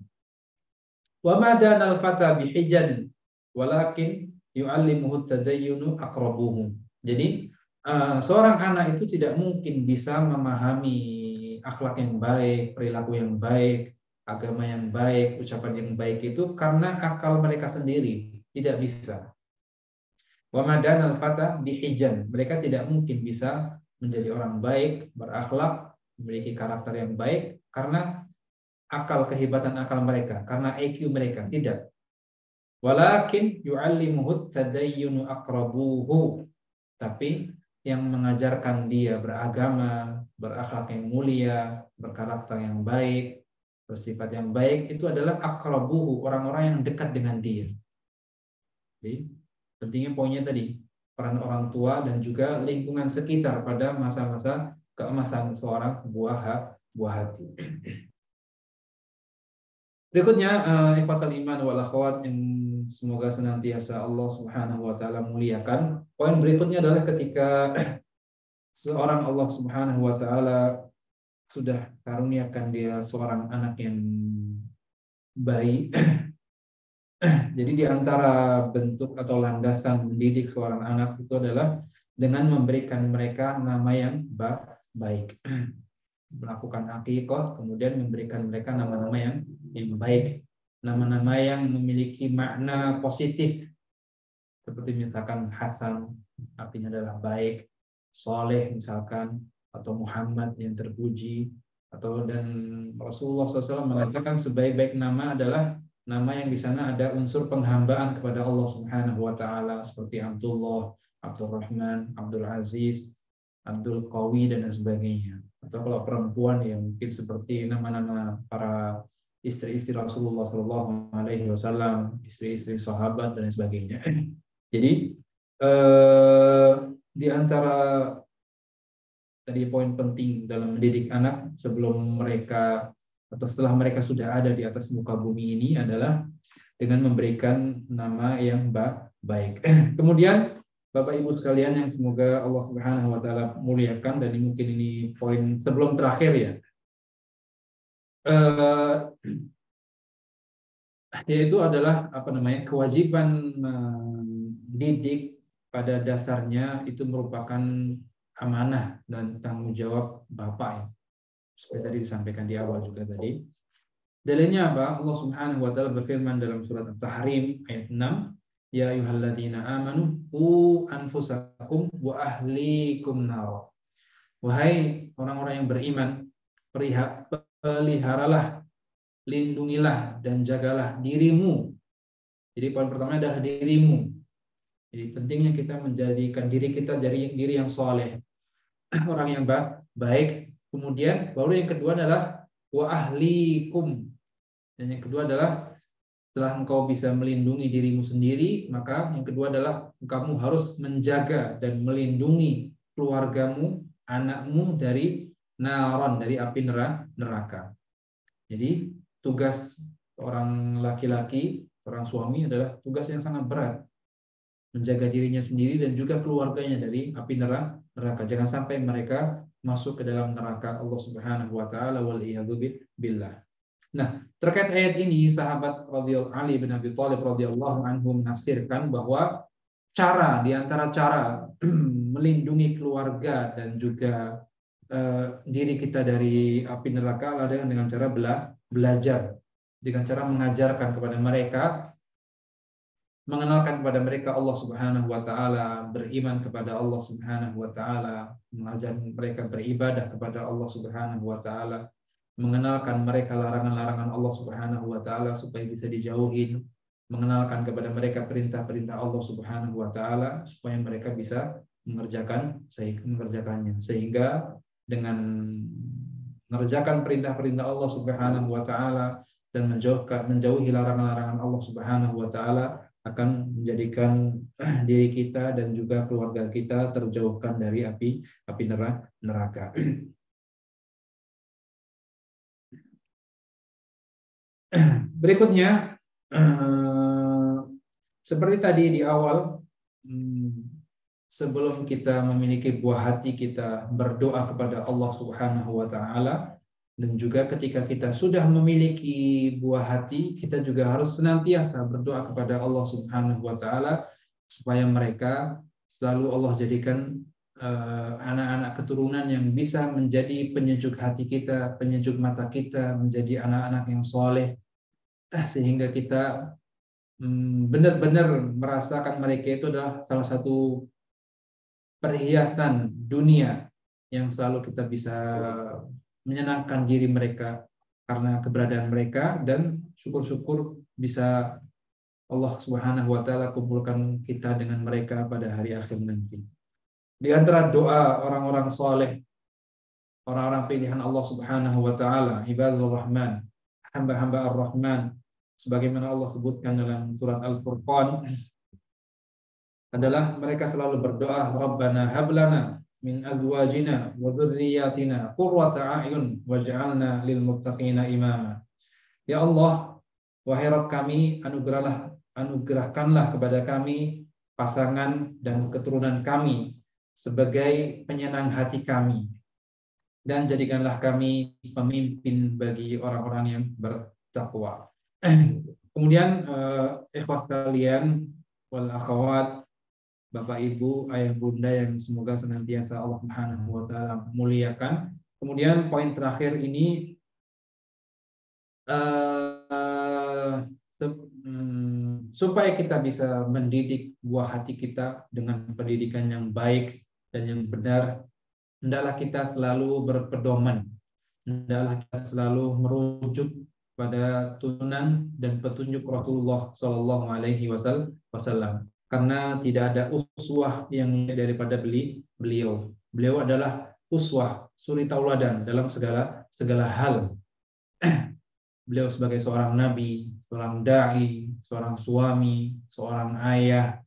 Wa ma danal fata bihijan walakin yu'allimuhu tadayyunu aqrabuhum. Jadi seorang anak itu tidak mungkin bisa memahami akhlak yang baik, perilaku yang baik, agama yang baik, ucapan yang baik itu karena akal mereka sendiri. Tidak bisa. Wa madanal fata bihijan. Mereka tidak mungkin bisa menjadi orang baik, berakhlak, memiliki karakter yang baik karena kehebatan akal mereka, karena IQ mereka. Tidak. Walakin yu'allimuhu tadayyunu aqrabuhu. Tapi yang mengajarkan dia beragama, berakhlak yang mulia, berkarakter yang baik, bersifat yang baik itu adalah aqrabuhu, orang-orang yang dekat dengan dia. Jadi, pentingnya poinnya tadi, peran orang tua dan juga lingkungan sekitar pada masa-masa keemasan seorang buah hati. Berikutnya, ikhwatal iman wal akhwat yang semoga senantiasa Allah Subhanahu wa taala muliakan. Poin berikutnya adalah ketika seorang Allah Subhanahu wa taala sudah karuniakan dia seorang anak yang baik. Jadi di antara bentuk atau landasan mendidik seorang anak itu adalah dengan memberikan mereka nama yang baik. Melakukan akikah, kemudian memberikan mereka nama-nama yang baik. Nama-nama yang memiliki makna positif. Seperti misalkan Hasan, artinya adalah baik. Soleh misalkan, atau Muhammad yang terpuji. Dan Rasulullah SAW mengatakan sebaik-baik nama adalah nama yang di sana ada unsur penghambaan kepada Allah Subhanahu wa taala seperti Abdullah, Abdurrahman, Abdul Aziz, Abdul Qawi dan sebagainya. Atau kalau perempuan yang mungkin seperti nama-nama para istri-istri Rasulullah Shallallahu Alaihi Wasallam, istri-istri sahabat dan sebagainya. Jadi di antara tadi poin penting dalam mendidik anak sebelum mereka atau setelah mereka sudah ada di atas muka bumi ini adalah dengan memberikan nama yang baik. Kemudian Bapak Ibu sekalian yang semoga Allah Subhanahu wa taala muliakan, dan mungkin ini poin sebelum terakhir ya. Yaitu adalah kewajiban mendidik pada dasarnya itu merupakan amanah dan tanggung jawab bapak ya. Seperti tadi disampaikan di awal juga tadi. Dalilnya apa? Allah Subhanahu wa taala berfirman dalam surat At-Tahrim ayat 6, ya ayyuhalladzina amanu qu anfusakum wa ahlikum nar. Wahai orang-orang yang beriman, peliharalah, lindungilah dan jagalah dirimu. Jadi poin pertama adalah dirimu. Jadi pentingnya kita menjadikan diri kita dari diri yang soleh, orang yang baik. Kemudian baru yang kedua adalah wa ahlikum. Dan yang kedua adalah setelah engkau bisa melindungi dirimu sendiri, maka yang kedua adalah kamu harus menjaga dan melindungi keluargamu, anakmu dari naron, dari api neraka. Jadi tugas orang laki-laki, orang suami adalah tugas yang sangat berat. Menjaga dirinya sendiri dan juga keluarganya dari api neraka. Jangan sampai mereka masuk ke dalam neraka Allah Subhanahu wa taala, wal iyadzu billah. Nah, terkait ayat ini sahabat Ali bin Abi Thalib radhiyallahu anhu menafsirkan bahwa di antara cara melindungi keluarga dan juga diri kita dari api neraka adalah dengan cara belajar, dengan cara mengajarkan kepada mereka, mengenalkan kepada mereka Allah Subhanahu wa taala, beriman kepada Allah Subhanahu wa taala, mengajarkan mereka beribadah kepada Allah Subhanahu wa taala, mengenalkan mereka larangan-larangan Allah Subhanahu wa taala supaya bisa dijauhin, mengenalkan kepada mereka perintah-perintah Allah Subhanahu wa taala supaya mereka bisa mengerjakannya. Sehingga dengan mengerjakan perintah-perintah Allah Subhanahu wa taala dan menjauhi larangan-larangan Allah Subhanahu wa taala akan menjadikan diri kita dan juga keluarga kita terjauhkan dari api neraka. Berikutnya, seperti tadi di awal, sebelum kita memiliki buah hati, kita berdoa kepada Allah Subhanahu wa taala Dan juga ketika kita sudah memiliki buah hati, kita juga harus senantiasa berdoa kepada Allah Subhanahu wa taala supaya mereka selalu Allah jadikan anak-anak keturunan yang bisa menjadi penyejuk hati kita, penyejuk mata kita, menjadi anak-anak yang soleh, sehingga kita benar-benar merasakan mereka itu adalah salah satu perhiasan dunia yang selalu kita bisa menyenangkan diri mereka karena keberadaan mereka, dan syukur-syukur bisa Allah Subhanahu wa taala kumpulkan kita dengan mereka pada hari akhir nanti. Di antara doa orang-orang soleh, orang-orang pilihan Allah Subhanahu wa taala, ibadur rahman, hamba-hamba ar-Rahman, sebagaimana Allah sebutkan dalam surat Al-Furqan, adalah mereka selalu berdoa, Rabbana hablana min azwajina wa dzurriyyatina qurrata a'yun waj'alna lil muttaqina imama. Ya Allah, wahai Rabb kami, anugerahkanlah kepada kami pasangan dan keturunan kami sebagai penyenang hati kami, dan jadikanlah kami pemimpin bagi orang-orang yang bertakwa. Kemudian ikhwat kalian wal akhwat, Bapak Ibu, Ayah Bunda yang semoga senantiasa Allah Subhanahu wa taala muliakan. Kemudian poin terakhir ini supaya kita bisa mendidik buah hati kita dengan pendidikan yang baik dan yang benar, hendaklah kita selalu berpedoman, hendaklah kita selalu merujuk pada tuntunan dan petunjuk Rasulullah Shallallahu Alaihi Wasallam. Karena tidak ada uswah yang daripada beliau. Beliau adalah uswah, suri tauladan dalam segala hal. Beliau sebagai seorang nabi, seorang dai, seorang suami, seorang ayah,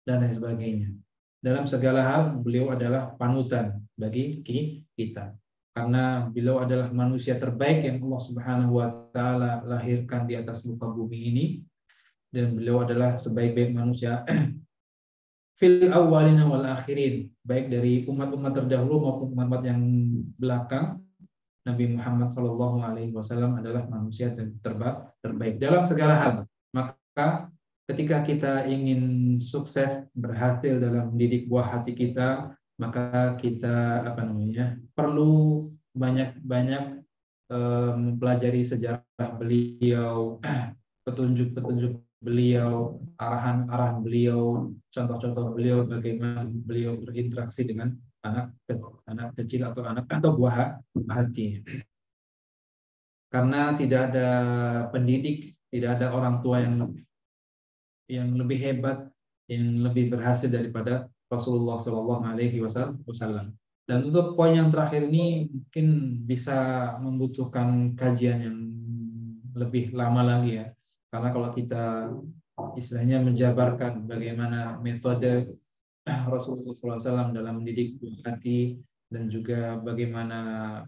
dan lain sebagainya. Dalam segala hal beliau adalah panutan bagi kita. Karena beliau adalah manusia terbaik yang Allah Subhanahu wa taala lahirkan di atas muka bumi ini, dan beliau adalah sebaik-baik manusia fil awwalina wal akhirin, baik dari umat-umat terdahulu maupun umat yang belakang. Nabi Muhammad Shallallahu Alaihi Wasallam adalah manusia terbaik dalam segala hal. Maka ketika kita ingin sukses, berhasil dalam mendidik buah hati kita, maka kita perlu banyak-banyak mempelajari sejarah beliau, petunjuk-petunjuk beliau, arahan-arahan beliau, contoh-contoh beliau, bagaimana beliau berinteraksi dengan anak kecil atau buah hati. Karena tidak ada pendidik, tidak ada orang tua yang lebih hebat, yang lebih berhasil daripada Rasulullah Shallallahu Alaihi Wasallam. Dan untuk poin yang terakhir ini mungkin bisa membutuhkan kajian yang lebih lama lagi ya. Karena kalau kita istilahnya menjabarkan bagaimana metode Rasulullah SAW dalam mendidik hati, dan juga bagaimana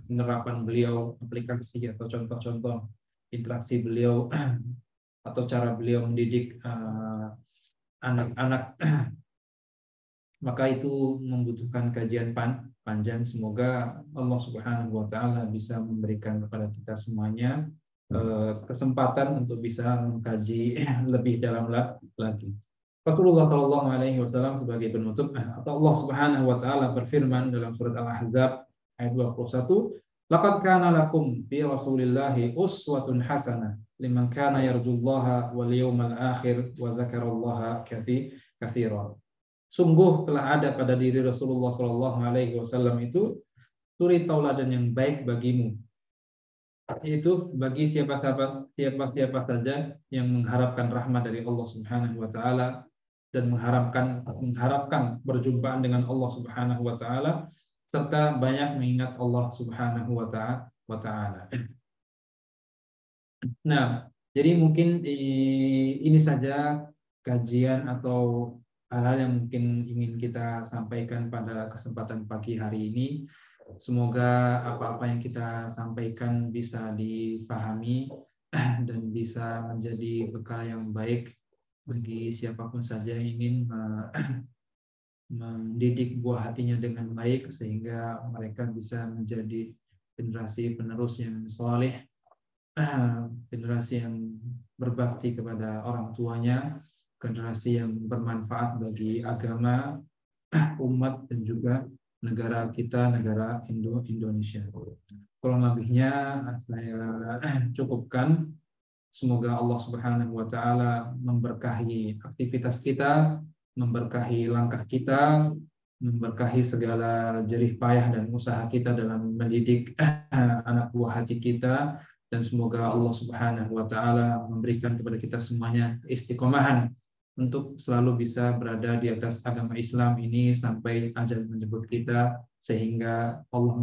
penerapan beliau, aplikasi atau contoh-contoh interaksi beliau atau cara beliau mendidik anak-anak, maka itu membutuhkan kajian panjang. Semoga Allah Subhanahu wa taala bisa memberikan kepada kita semuanya kesempatan untuk bisa mengkaji lebih dalam lagi. Rasulullah Shallallahu Alaihi Wasallam sebagai penutup, atau Allah Subhanahu Wa Taala berfirman dalam surat Al-Ahzab ayat 21, "Laqad kana lakum fi Rasulillahi uswatun hasanah liman kana yarjullaha wal yawmal akhir wa dzakarallaha katsiran." Sungguh telah ada pada diri Rasulullah Shallallahu Alaihi Wasallam itu suri tauladan yang baik bagimu, yaitu bagi siapa saja yang mengharapkan rahmat dari Allah Subhanahu wa taala dan mengharapkan perjumpaan dengan Allah Subhanahu wa taala, serta banyak mengingat Allah Subhanahu wa taala. Nah, jadi mungkin ini saja kajian atau hal-hal yang mungkin ingin kita sampaikan pada kesempatan pagi hari ini. Semoga apa-apa yang kita sampaikan bisa difahami dan bisa menjadi bekal yang baik bagi siapapun saja yang ingin mendidik buah hatinya dengan baik, sehingga mereka bisa menjadi generasi penerus yang soleh, generasi yang berbakti kepada orang tuanya, generasi yang bermanfaat bagi agama, umat, dan juga negara kita, negara Indonesia. Kurang lebihnya saya cukupkan. Semoga Allah Subhanahu wa taala memberkahi aktivitas kita, memberkahi langkah kita, memberkahi segala jerih payah dan usaha kita dalam mendidik anak buah hati kita, dan semoga Allah Subhanahu wa taala memberikan kepada kita semuanya istiqomahan untuk selalu bisa berada di atas agama Islam ini sampai ajal menjemput kita, sehingga Allah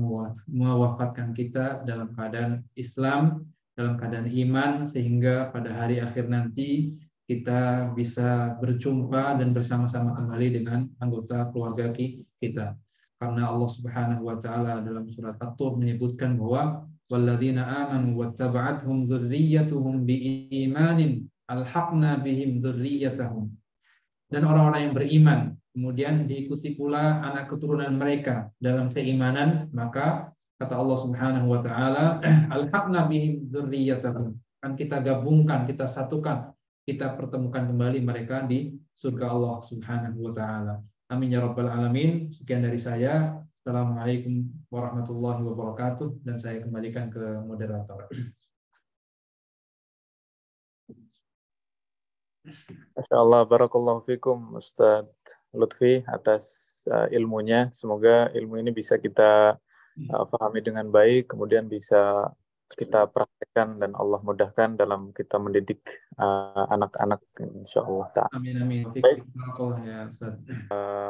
mewafatkan kita dalam keadaan Islam, dalam keadaan iman, sehingga pada hari akhir nanti kita bisa berjumpa dan bersama-sama kembali dengan anggota keluarga kita. Karena Allah Subhanahu wa taala dalam surat At-Tur menyebutkan bahwa walladzina amanu wattaba'athum dzurriyyatuhum biimanin alhaqna bihim dzurriyyatahum. Dan orang-orang yang beriman kemudian diikuti pula anak keturunan mereka dalam keimanan, maka kata Allah Subhanahu wa taala, alhaqna bihim dzurriyyatahum. Akan kita gabungkan, kita satukan, kita pertemukan kembali mereka di surga Allah Subhanahu wa taala. Amin ya rabbal alamin. Sekian dari saya. Assalamualaikum warahmatullahi wabarakatuh, dan saya kembalikan ke moderator. Masya Allah, barakallahu fikum Ustaz Lutfi atas ilmunya. Semoga ilmu ini bisa kita pahami dengan baik, kemudian bisa kita praktekkan dan Allah mudahkan dalam kita mendidik anak-anak, insya Allah. Amin amin. Baik, Ya, Ustaz.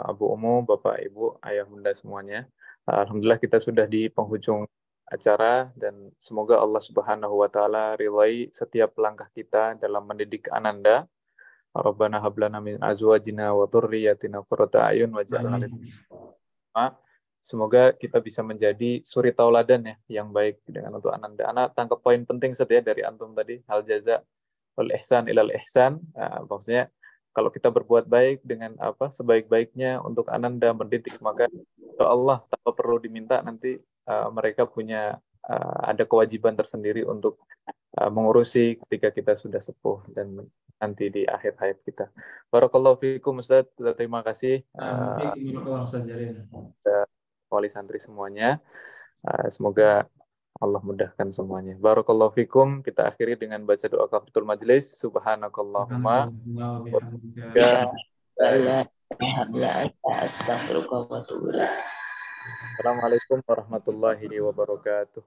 Abu Umu, Bapak, Ibu, Ayah, Bunda semuanya. Alhamdulillah kita sudah di penghujung acara, dan semoga Allah Subhanahu wa taala ridhai setiap langkah kita dalam mendidik ananda. Rabbana hablana min azwajina wa dzurriyyatina qurrata a'yun waj'alna lil Semoga kita bisa menjadi suri tauladan ya yang baik dengan untuk ananda. Anak tangkap poin penting saja dari antum tadi, hal jaza wal ihsan ilal ihsan. Maksudnya kalau kita berbuat baik dengan sebaik-baiknya untuk ananda mendidik, maka Allah tanpa perlu diminta nanti mereka punya ada kewajiban tersendiri untuk mengurusi ketika kita sudah sepuh dan nanti di akhir hayat kita. Barakallahu fikum Ustaz, terima kasih wali santri semuanya. Semoga Allah mudahkan semuanya. Barakallahu fikum. Kita akhiri dengan baca doa kafaratul majlis. Subhanakallahumma Assalamualaikum warahmatullahi wabarakatuh.